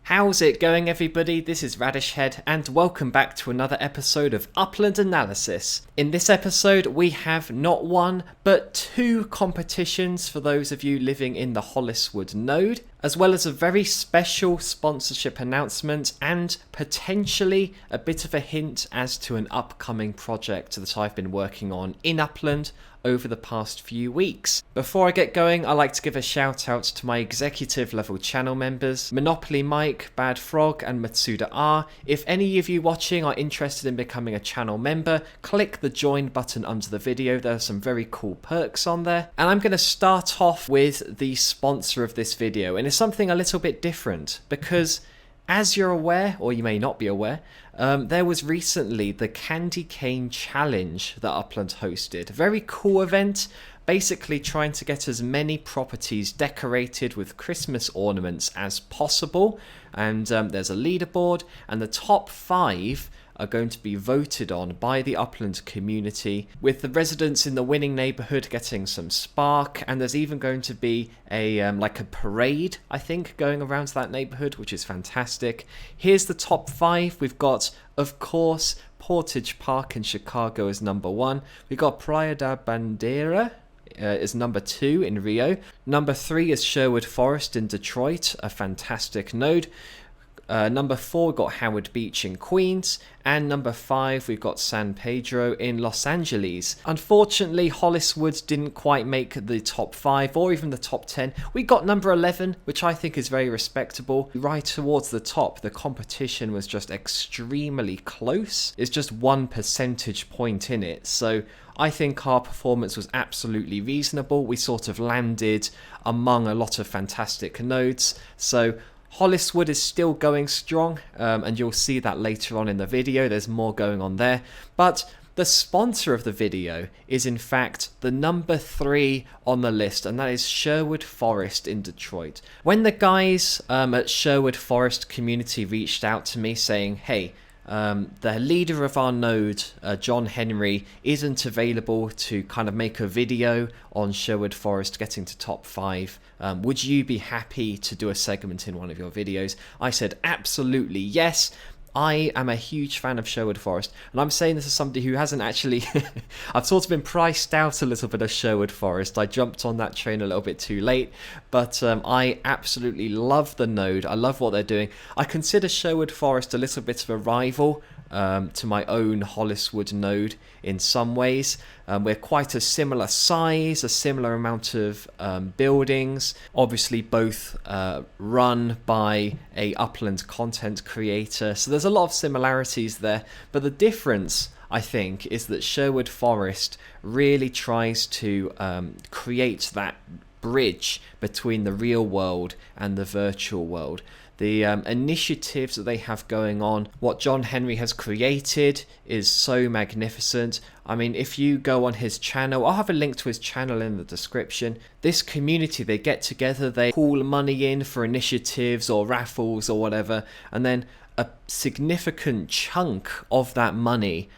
How's it going, everybody? This is Radishhead and welcome back to another episode of Upland Analysis. In this episode we have not one but two competitions for those of you living in the Holliswood Node, as well as a very special sponsorship announcement and potentially a bit of a hint as to an upcoming project that I've been working on in Upland over the past few weeks. Before I get going, I like to give a shout out to my executive level channel members, Monopoly Mike, Bad Frog and Matsuda R. If any of you watching are interested in becoming a channel member, click the join button under the video. There are some very cool perks on there. And I'm going to start off with the sponsor of this video, and it's something a little bit different because, as you're aware, or you may not be aware, there was recently the Candy Cane Challenge that Upland hosted. A very cool event, basically trying to get as many properties decorated with Christmas ornaments as possible. And there's a leaderboard, and the top 5 are going to be voted on by the Upland community, with the residents in the winning neighbourhood getting some spark, and there's even going to be a like a parade, I think, going around to that neighbourhood, which is fantastic. Here's the top 5. We've got, of course, Portage Park in Chicago as number 1. We've got Praia da Bandeira is number 2 in Rio. Number 3 is Sherwood Forest in Detroit, a fantastic node. Number 4, we've got Howard Beach in Queens, and number 5, we've got San Pedro in Los Angeles. Unfortunately, Holliswood didn't quite make the top 5 or even the top 10. We got number 11, which I think is very respectable. Right towards the top, the competition was just extremely close. It's just 1 percentage point in it, so I think our performance was absolutely reasonable. We sort of landed among a lot of fantastic nodes, so Holliswood is still going strong, and you'll see that later on in the video. There's more going on there, but the sponsor of the video is in fact the number 3 on the list, and that is Sherwood Forest in Detroit. When the guys at Sherwood Forest community reached out to me saying, hey, the leader of our node, John Henry, isn't available to kind of make a video on Sherwood Forest getting to top 5. Would you be happy to do a segment in one of your videos? I said absolutely yes. I am a huge fan of Sherwood Forest, and I'm saying this as somebody who hasn't actually I've sort of been priced out a little bit of Sherwood Forest. I jumped on that train a little bit too late, but I absolutely love the node. I love what they're doing. I consider Sherwood Forest a little bit of a rival to my own Holliswood node in some ways. We're quite a similar size, a similar amount of buildings, obviously both run by a Upland content creator, so there's a lot of similarities there, but the difference, I think, is that Sherwood Forest really tries to create that bridge between the real world and the virtual world. The initiatives that they have going on, what John Henry has created is so magnificent. I mean, if you go on his channel, I'll have a link to his channel in the description. This community, they get together, they pool money in for initiatives or raffles or whatever, and then a significant chunk of that money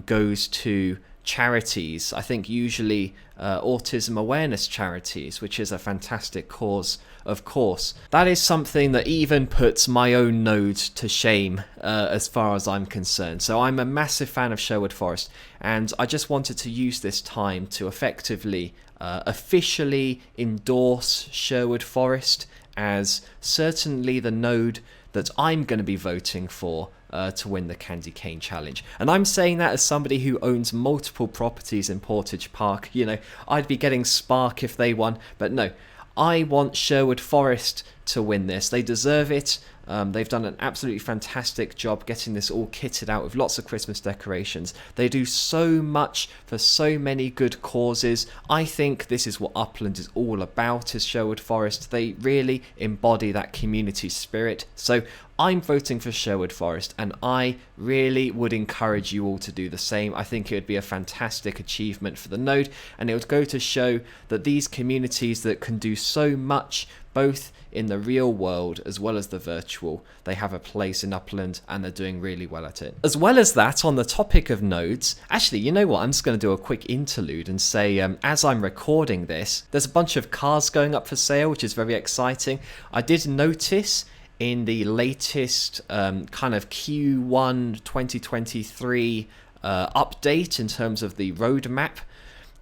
goes to charities. I think usually autism awareness charities, which is a fantastic cause, of course. That is something that even puts my own node to shame as far as I'm concerned. So I'm a massive fan of Sherwood Forest, and I just wanted to use this time to effectively officially endorse Sherwood Forest as certainly the node that I'm going to be voting for to win the Candy Cane Challenge. And I'm saying that as somebody who owns multiple properties in Portage Park. You know, I'd be getting spark if they won, but no, I want Sherwood Forest to win this. They deserve it. They've done an absolutely fantastic job getting this all kitted out with lots of Christmas decorations. They do so much for so many good causes. I think this is what Upland is all about, is Sherwood Forest. They really embody that community spirit. So I'm voting for Sherwood Forest, and I really would encourage you all to do the same. I think it would be a fantastic achievement for the node, and it would go to show that these communities that can do so much, both in the real world as well as the virtual, they have a place in Upland and they're doing really well at it. As well as that, on the topic of nodes, actually, you know what, I'm just going to do a quick interlude and say, as I'm recording this, there's a bunch of cars going up for sale, which is very exciting. I did notice in the latest kind of Q1 2023 update in terms of the roadmap.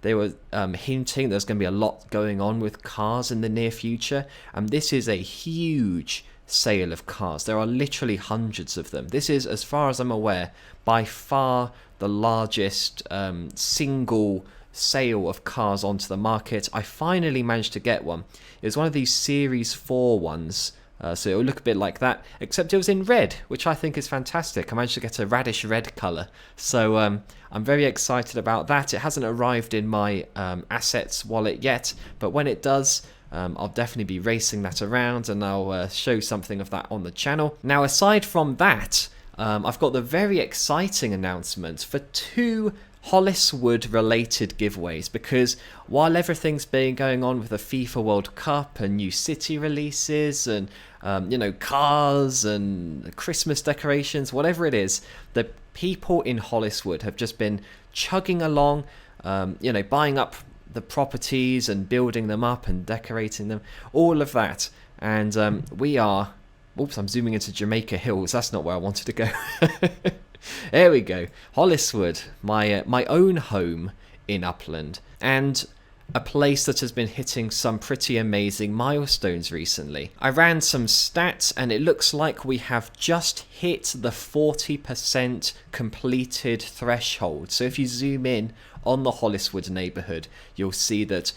They were hinting there's going to be a lot going on with cars in the near future, and this is a huge sale of cars. There are literally hundreds of them. This is, as far as I'm aware, by far the largest single sale of cars onto the market. I finally managed to get one. It was one of these Series 4 ones, so it'll look a bit like that, except it was in red, which I think is fantastic. I managed to get a radish red colour, so I'm very excited about that. It hasn't arrived in my assets wallet yet, but when it does, I'll definitely be racing that around, and I'll show something of that on the channel. Now, aside from that, I've got the very exciting announcement for 2 Holliswood related giveaways, because while everything's been going on with the FIFA World Cup and new city releases and cars and Christmas decorations, whatever it is, the people in Holliswood have just been chugging along, buying up the properties and building them up and decorating them, all of that. And we are, oops, I'm zooming into Jamaica Hills, that's not where I wanted to go. There we go, Holliswood, my own home in Upland, and a place that has been hitting some pretty amazing milestones recently. I ran some stats, and it looks like we have just hit the 40% completed threshold. So if you zoom in on the Holliswood neighbourhood, you'll see that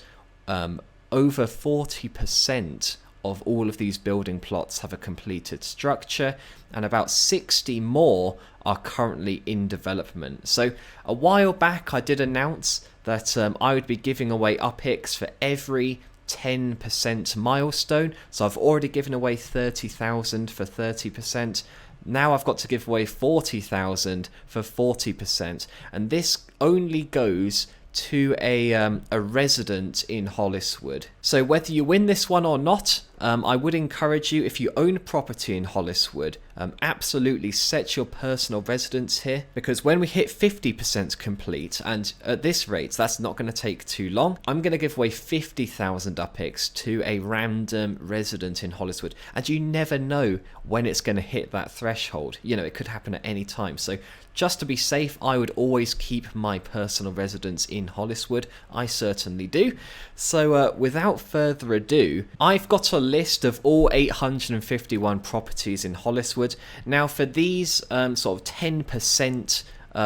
over 40% of all of these building plots have a completed structure, and about 60 more are currently in development. So a while back I did announce that I would be giving away UPX for every 10% milestone. So I've already given away 30,000 for 30%. Now I've got to give away 40,000 for 40%, and this only goes to a resident in Holliswood. So whether you win this one or not, I would encourage you, if you own property in Holliswood, absolutely set your personal residence here, because when we hit 50% complete, and at this rate that's not going to take too long, I'm going to give away 50,000 UPX to a random resident in Holliswood, and you never know when it's going to hit that threshold. It could happen at any time. So just to be safe, I would always keep my personal residence in Holliswood. I certainly do. So without further ado, I've got a list of all 851 properties in Holliswood. Now for these sort of 10%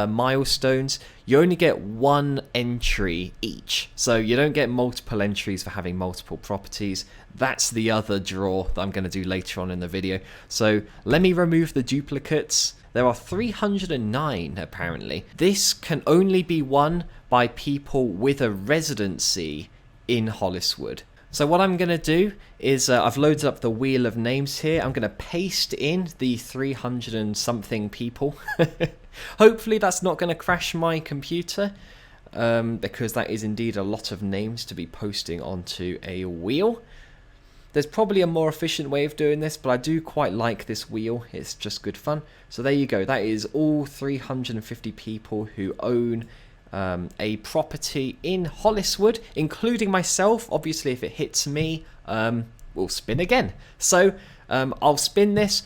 milestones, you only get 1 entry each. So you don't get multiple entries for having multiple properties. That's the other draw that I'm going to do later on in the video. So let me remove the duplicates. There are 309 apparently. This can only be won by people with a residency in Holliswood. So what I'm going to do is I've loaded up the wheel of names here. I'm going to paste in the 300 and something people. Hopefully that's not going to crash my computer, because that is indeed a lot of names to be posting onto a wheel. There's probably a more efficient way of doing this, but I do quite like this wheel. It's just good fun. So there you go. That is all 350 people who own a property in Holliswood, including myself. Obviously, if it hits me, we'll spin again. So I'll spin this.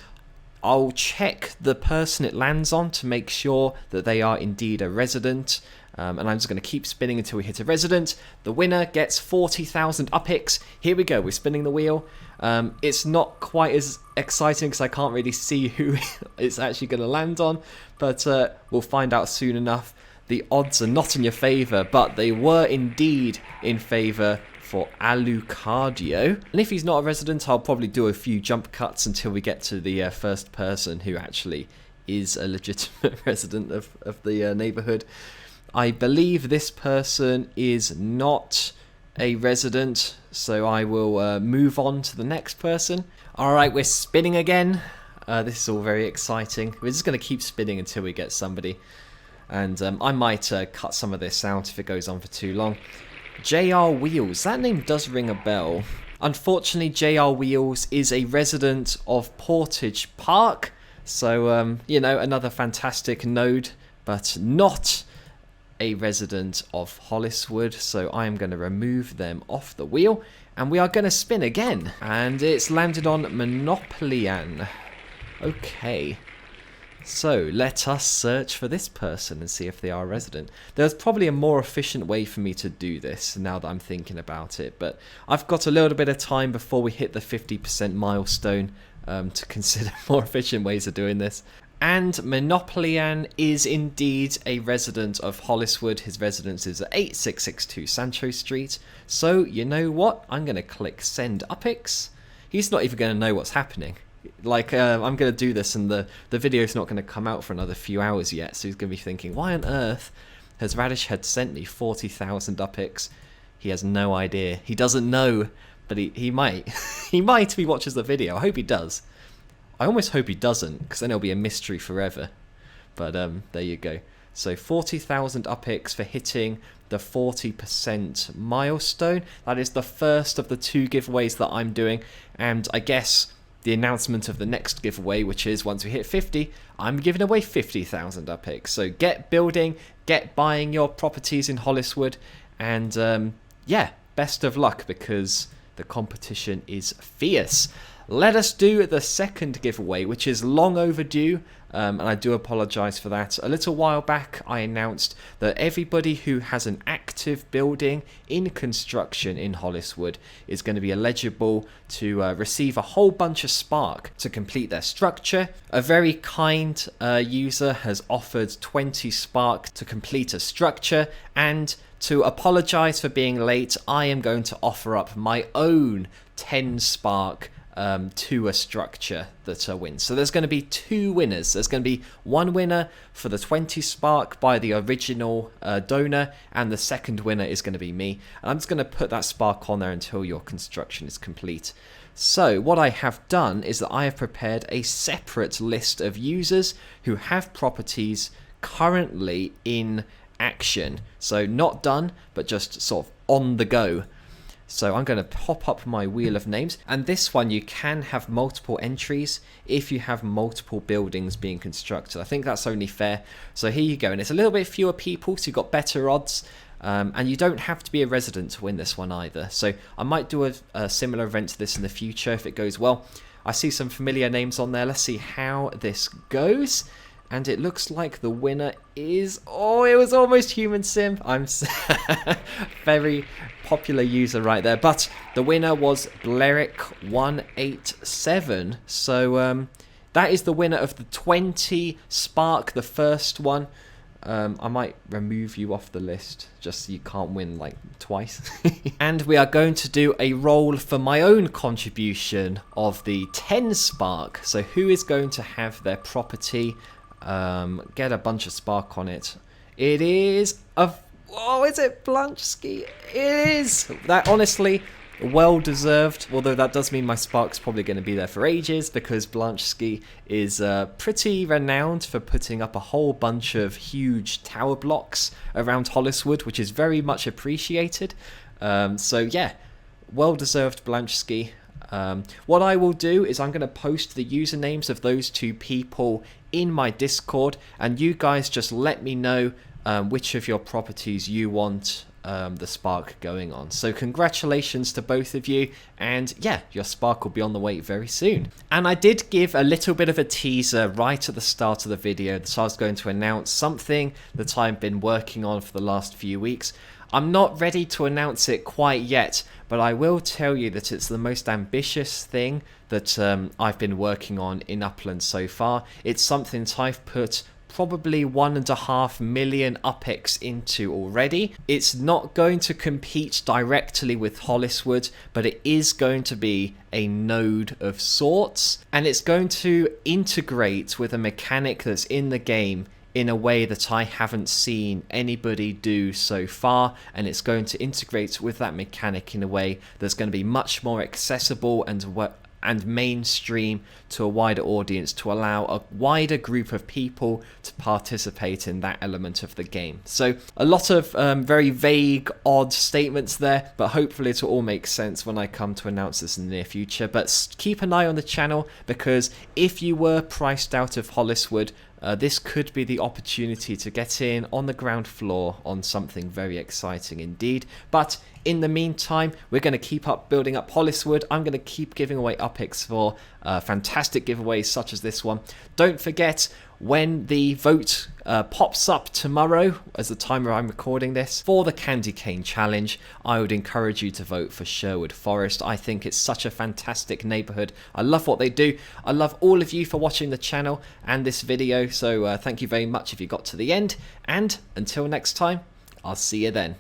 I'll check the person it lands on to make sure that they are indeed a resident. And I'm just going to keep spinning until we hit a resident. The winner gets 40,000 UPX. Here we go, we're spinning the wheel. It's not quite as exciting because I can't really see who it's actually going to land on, but we'll find out soon enough. The odds are not in your favour, but they were indeed in favour for Alucardio. And if he's not a resident, I'll probably do a few jump cuts until we get to the first person who actually is a legitimate resident of the neighbourhood. I believe this person is not a resident, so I will move on to the next person. Alright, we're spinning again. This is all very exciting. We're just going to keep spinning until we get somebody. And I might cut some of this out if it goes on for too long. JR Wheels, that name does ring a bell. Unfortunately, JR Wheels is a resident of Portage Park. So, another fantastic node, but not a resident of Holliswood. So I am going to remove them off the wheel. And we are going to spin again. And it's landed on Monopolian. Okay. So let us search for this person and see if they are a resident. There's probably a more efficient way for me to do this now that I'm thinking about it. But I've got a little bit of time before we hit the 50% milestone to consider more efficient ways of doing this. And Monopolian is indeed a resident of Holliswood. His residence is at 8662 Sancho Street. So, you know what? I'm going to click Send UPX. He's not even going to know what's happening. Like, I'm going to do this and the video's not going to come out for another few hours yet. So he's going to be thinking, why on earth has Radish Head sent me 40,000 UPX? He has no idea. He doesn't know, but he might. He might if he watches the video. I hope he does. I almost hope he doesn't, because then it'll be a mystery forever. But there you go. So 40,000 UPX for hitting the 40% milestone. That is the first of the 2 giveaways that I'm doing. And I guess the announcement of the next giveaway, which is once we hit 50, I'm giving away 50,000 UPX. So get building, get buying your properties in Holliswood. And yeah, best of luck, because the competition is fierce. Let us do the second giveaway, which is long overdue, and I do apologise for that. A little while back, I announced that everybody who has an active building in construction in Holliswood is going to be eligible to receive a whole bunch of Spark to complete their structure. A very kind user has offered 20 Spark to complete a structure, and to apologise for being late, I am going to offer up my own 10 Spark to a structure that wins. So there's going to be 2 winners. There's going to be one winner for the 20 Spark by the original donor, and the second winner is going to be me. And I'm just going to put that Spark on there until your construction is complete. So what I have done is that I have prepared a separate list of users who have properties currently in action. So not done, but just sort of on the go. So I'm going to pop up my wheel of names, and this one you can have multiple entries if you have multiple buildings being constructed. I think that's only fair. So here you go, and it's a little bit fewer people, so you've got better odds, and you don't have to be a resident to win this one either. So I might do a similar event to this in the future if it goes well. I see some familiar names on there. Let's see how this goes. And it looks like the winner is... Oh, it was almost Human Sim. I'm very popular user right there. But the winner was Blerick187. So that is the winner of the 20 Spark, the first one. I might remove you off the list just so you can't win like twice. And we are going to do a roll for my own contribution of the 10 Spark. So who is going to have their property... get a bunch of Spark on it. It is a... Oh, is it Blanchski? It is! That, honestly, well deserved. Although that does mean my Spark's probably going to be there for ages, because Blanchski is pretty renowned for putting up a whole bunch of huge tower blocks around Holliswood, which is very much appreciated. So yeah, well deserved Blanchski. What I will do is I'm going to post the usernames of those 2 people in my Discord, and you guys just let me know which of your properties you want the Spark going on. So congratulations to both of you, and yeah, your Spark will be on the way very soon. And I did give a little bit of a teaser right at the start of the video that I was going to announce something that I've been working on for the last few weeks. I'm not ready to announce it quite yet, but I will tell you that it's the most ambitious thing that I've been working on in Upland so far. It's something that I've put probably 1.5 million UPX into already. It's not going to compete directly with Holliswood, but it is going to be a node of sorts, and it's going to integrate with a mechanic that's in the game in a way that I haven't seen anybody do so far, and it's going to integrate with that mechanic in a way that's going to be much more accessible and mainstream to a wider audience to allow a wider group of people to participate in that element of the game. So a lot of very vague, odd statements there, but hopefully it will all make sense when I come to announce this in the near future. But keep an eye on the channel, because if you were priced out of Holliswood, this could be the opportunity to get in on the ground floor on something very exciting indeed. But in the meantime, we're going to keep up building up Holliswood. I'm going to keep giving away UPX for fantastic giveaways such as this one. Don't forget, when the vote pops up tomorrow, as the time where I'm recording this, for the Candy Cane Challenge, I would encourage you to vote for Sherwood Forest. I think it's such a fantastic neighbourhood. I love what they do. I love all of you for watching the channel and this video, so thank you very much if you got to the end, and until next time, I'll see you then.